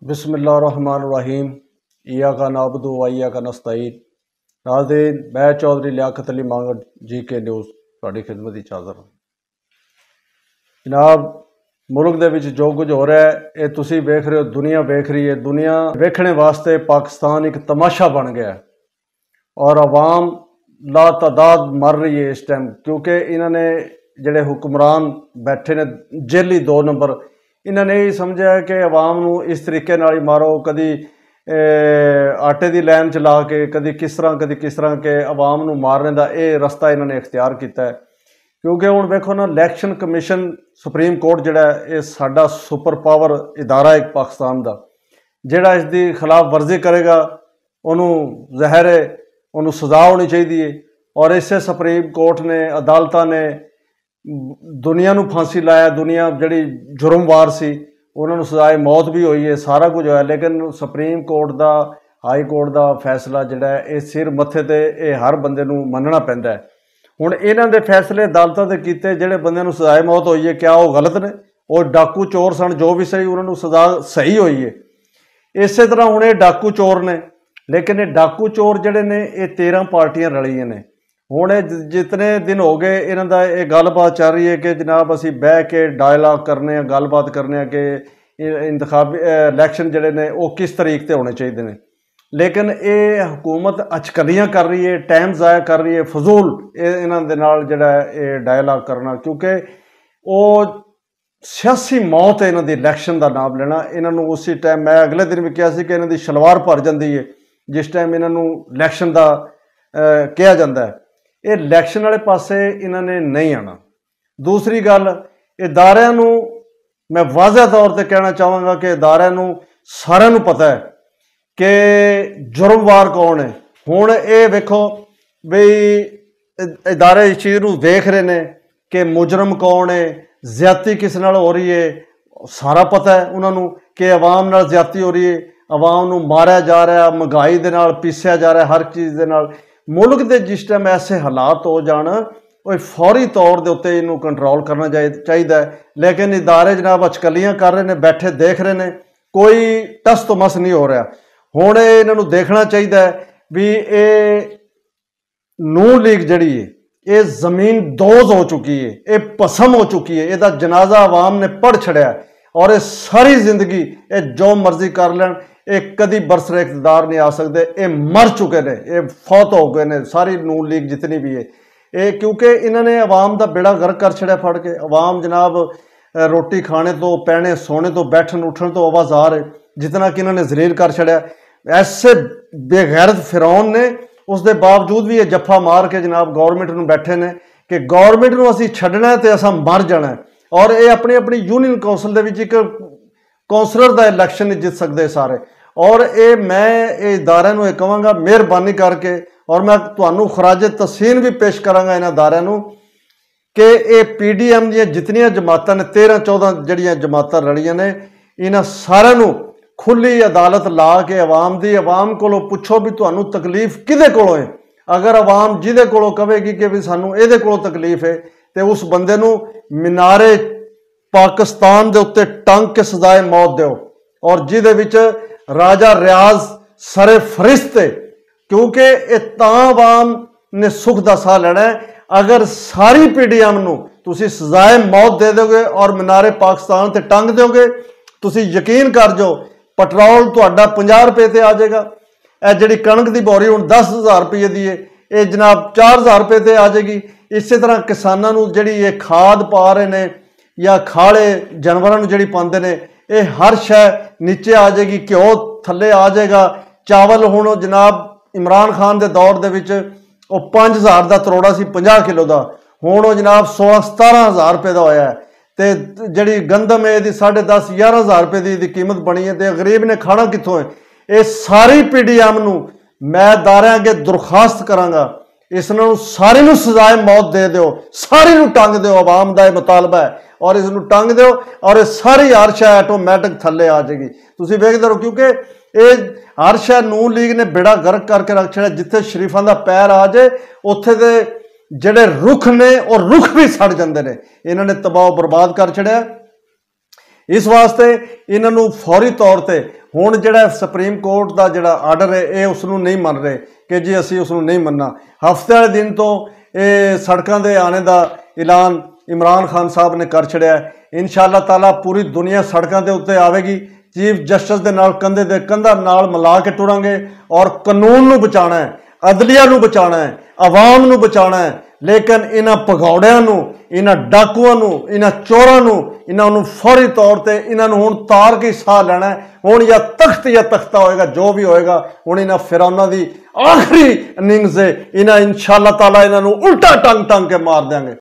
बिस्मिल्लाहिर्रहमानिर्रहीम इय्याका नअबुदु व इय्याका नस्तईन। नाज़रीन, मैं चौधरी लियाकत अली मांगड़ जी के न्यूज़ तुहाडी खिदमत विच हाज़र हां। जनाब, मुल्क दे विच जो कुछ हो रहा है ये तुसीं वेख रहे हो, दुनिया वेख रही है। दुनिया वेखने वास्ते पाकिस्तान एक तमाशा बन गया है और अवाम ला तादाद मर रही है इस टाइम, क्योंकि इन्होंने जिहड़े हुक्मरान बैठे ने जेली 2 नंबर, इन्होंने यही समझा है कि अवाम नूं इस तरीके नाल ही मारो, कदी आटे की लैन चला के, कदी किस तरह के अवाम नूं मारने का यह रस्ता इन्होंने इख्तियार किया है। क्योंकि हुण वेखो ना, इलैक्शन कमीशन सुप्रीम कोर्ट जिहड़ा है साडा सुपर पावर इदारा है पाकिस्तान का, जिहड़ा इसकी खिलाफ वर्जी करेगा उन्होंने ज़हर है, उन्होंने सज़ा होनी चाहिए। और इसे सुप्रीम कोर्ट ने, अदालतां ने दुनिया नूं फांसी लाया, दुनिया जिहड़ी जुर्मवार सी उन्होंने सजाए मौत भी हुई है, सारा कुछ होया, लेकिन सुप्रीम कोर्ट का, हाई कोर्ट का फैसला जिहड़ा है ये सिर मत्थे ते हर बंदे नूं मनना पैंदा है। हुण इन्हां दे फैसले अदालतां दे कीते जिहड़े बंदे नूं सजाए मौत हुई है, क्या वो गलत ने? वो डाकू चोर सन, जो भी सही उन्होंने सजा सही हुई है। इस तरह हुण ये डाकू चोर ने, लेकिन ये डाकू चोर जिहड़े ने ये 13 पार्टियां रलियां ने। हुण जितने दिन हो गए इन्हां दा ये गलबात चल रही है कि जनाब असीं बह के डायलॉग करने, गलबात करने कि इंतखाबी इलैक्शन जिहड़े ने वो किस तरीक ते होने चाहिए ने। लेकिन ये हुकूमत अचकलियां कर रही है, टाइम ज़ाया कर रही है, फजूल इन्हां दे नाल जिहड़ा ये डायलॉग करना, क्योंकि वो सियासी मौत है इन्हां दी इलैक्शन का नाम लेना। इन्हां नूं उसी टाइम, मैं अगले दिन भी कहा सी कि इन्हां दी शलवार भर जाती है जिस टाइम इन्हां नूं इलैक्शन का कहा जाता है। ये इलैक्शन वाले पासे इन्होंने नहीं आना। दूसरी गल, इदारियां नूं मैं वाज़ह तौर पर कहना चाहांगा कि इदारियां नूं सारिआं नूं पता है कि जुर्मवार कौन है। हुण ये वेखो बई इदारे इस चीज़ नूं देख रहे हैं कि मुजरम कौन है, ज्यादती किस नाल हो रही है, सारा पता है उन्होंने कि अवाम नाल ज्यादती हो रही है, अवाम नूं मारिया जा रहा, महंगाई दे नाल पीसिया जा रहा, हर चीज़ दे नाल। मुल्क के जिस टाइम ऐसे हालात हो जान, वो फौरी तौर के उत्ते इनू कंट्रोल करना चाहिए, लेकिन इदारे जनाब अचकलियां कर रहे हैं, बैठे देख रहे हैं, कोई टस तो मस नहीं हो रहा। हुण इन्होंने देखना चाहिए भी ये नून लीग जिहड़ी है ये जमीन दोज हो चुकी है, ये भस्म हो चुकी है, इसका जनाजा अवाम ने पढ़ छड़िया और ये सारी जिंदगी ये जो मर्जी कर लैन, ये कदी बरसरे इकतदार नहीं आ सकते। ये मर चुके ने, ये फौत हो गए ने, सारी नून लीग जितनी भी है ये, क्योंकि इन्होंने अवाम का बेड़ा गर्क कर छड़िया फड़ के। अवाम जनाब रोटी खाने तो, पैने सोने तो, बैठन उठन तो आवाज़ार है, जितना कि इन्होंने जलील कर छड़िया। ऐसे बेगैरत फिरौन ने उसके बावजूद भी ये जफ्फा मार के जनाब गौरमेंट में बैठे ने कि गौरमेंट को असीं छड्डना है तो असां मर जाना है। और ये अपनी अपनी यूनियन कौंसल दे विच एक कौंसलर का इलैक्शन नहीं जीत सकते सारे। और ये मैं इदारियां नूं कहांगा मेहरबानी करके, और मैं तुहानूं खराजे तहसीन भी पेश करांगा इन्हां इदारियां नूं कि ये PDM दी जितनियां जमातां ने, 13-14 जिहड़ियां जमातां रलियां ने, इन्हां सारिआं नूं खुली अदालत ला के अवाम कोलों पुछो भी तुहानूं तकलीफ किहदे कोलों है। अगर अवाम जिहदे कोलों कहेगी कि भी सानूं इहदे कोलों तकलीफ है, तो उस बंदे नूं मीनारे पाकिस्तान दे उत्ते टंग के सजाए मौत दो, और जिहदे विच राजा रियाज सरे फरिश्ते, क्योंकि ये अवाम ने सुख का साह लेना है। अगर सारी PDM नूं तुसीं सजाए मौत दे दोगे और मीनारे पाकिस्तान ते टंग दोगे, तुसीं यकीन कर जाओ पेट्रोल तुहाडा 50 रुपए ते आ जाएगा। यह जिहड़ी कणक की बोरी हुण 10,000 रुपये की है, ये जनाब 4,000 रुपये ते आ जाएगी। इस तरह किसानों नूं जिहड़ी ये खाद पा रहे ने या खाले जानवरों नूं जिहड़ी पांदे ने, ये हर शै नीचे आ जाएगी, घ्यो थले आ जाएगा। चावल हुण जनाब इमरान खान के दौर दे विच वो 5,000 का तरोड़ा सी 50 किलो का, हुण वो जनाब 16-17,000 रुपये का होया है। तो जिहड़ी गंदम है, 10,500-11,000 रुपये की कीमत बनी है, तो गरीब ने खाना कित्थों है? ये सारी PDM नूं मैं इदारियां अगे दरखास्त करांगा, इसनूं सारी नूं सजाए मौत दे दो, सारी नूं टंग दो। अवाम का यह मुतालबा है, और इसनूं टंग दो और ये सारी हर शै ऑटोमैटिक थले आ जाएगी। तुसीं वेखदे रहो, क्योंकि ये हर शै नून लीग ने बेड़ा गर्क करके रख छड़िया। जिथे शरीफां दा पैर आ जाए उत्थे दे जिहड़े रुख ने और रुख भी सड़ जाते हैं। इन्होंने तबाह बर्बाद कर छड़िया। इस वास्ते इन्हों फौरी तौर पर हुण जिहड़ा सुप्रीम कोर्ट का जिहड़ा आर्डर है ये उसनूं नहीं मन रहे कि जी असीं उसनूं नहीं मनना। हफ्ते वाले दिन तो ये सड़कों के आने का ऐलान इमरान खान साहब ने कर छड़िया। इंशाअल्लाह ताला पूरी दुनिया सड़कों के उत्ते आवेगी। चीफ जस्टिस के नाल कंधे दे कंधा नाल मिला के टुरांगे और कानून नूं बचाना है, अदलिया नूं बचाना है, आवाम नूं बचाना है। लेकिन इन्हां भगौड़ियां नूं, इन्हां डाकुआं नूं, इन्हां चोरां नूं, इन्हां नूं फौरी तौर पर इन्हां नूं हुण तार के साह लैना है। हुण या तख्ता होएगा, जो भी होएगा। हुण इन्हां फिरौनां दी आखिरी इनिंग्स है। इन्हां इंशाअल्लाह ताला इन्हां नूं उल्टा टंग के मार देंगे।